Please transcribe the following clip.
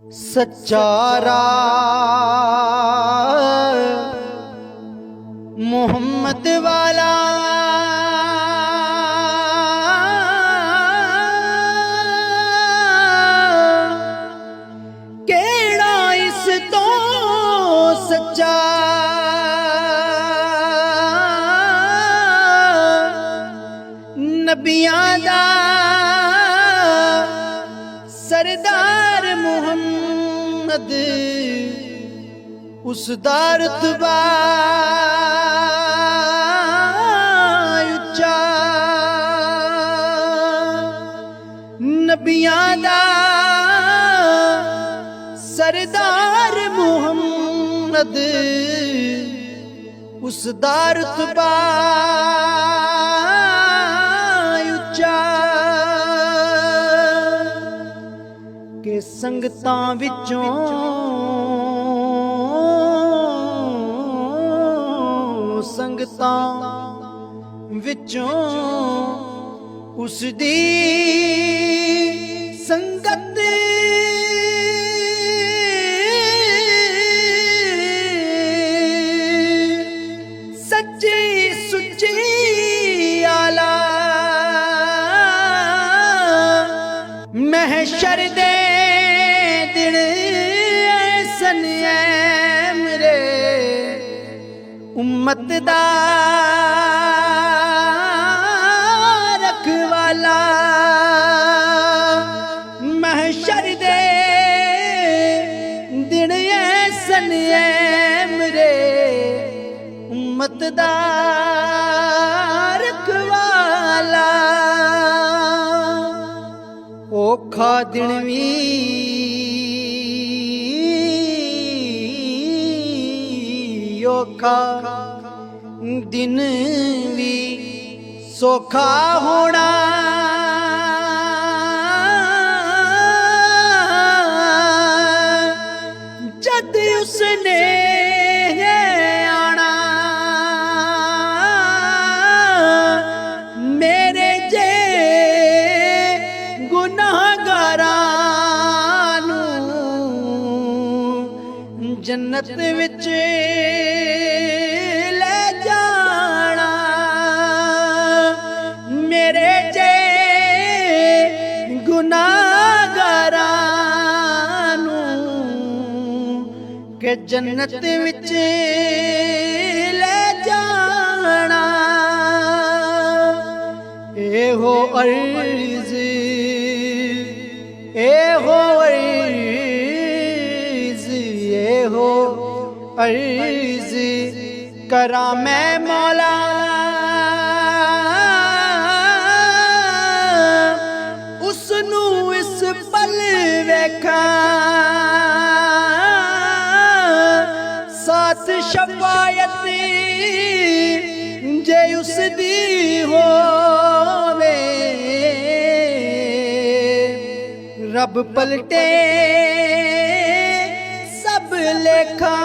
सच्चा राह मोहम्मद वाला केड़ा इस तो सच्चा नबियां दा सरदार मुहम्मद उसदा रुतबा उच्चा नबियां दा सरदार मुहम्मद उसदा रुतबा उच्चा के संगतां विचों उसदी संगत सच्ची सुच्ची आला महशर दे दिन ऐसन है मेरे उम्मत दा रखवाला महशर दे दिन ऐसन है मेरे उम्मत दा रखवाला औखा दिन भी औखा दिन भी सौखा होना जद उसने आना मेरे जे गुनाहगारां नूं जन्नत विच ले जाना मेरे जे गुनाहगारां नूं के जन्नत विच ले जाना एहो अर्ज़ एहो अर्ज़ एहो अर्ज़ करा मैं मौला उसनू इस पल वेखा साथ शफायत जे उसदी होवे रब पलटे सब लेखा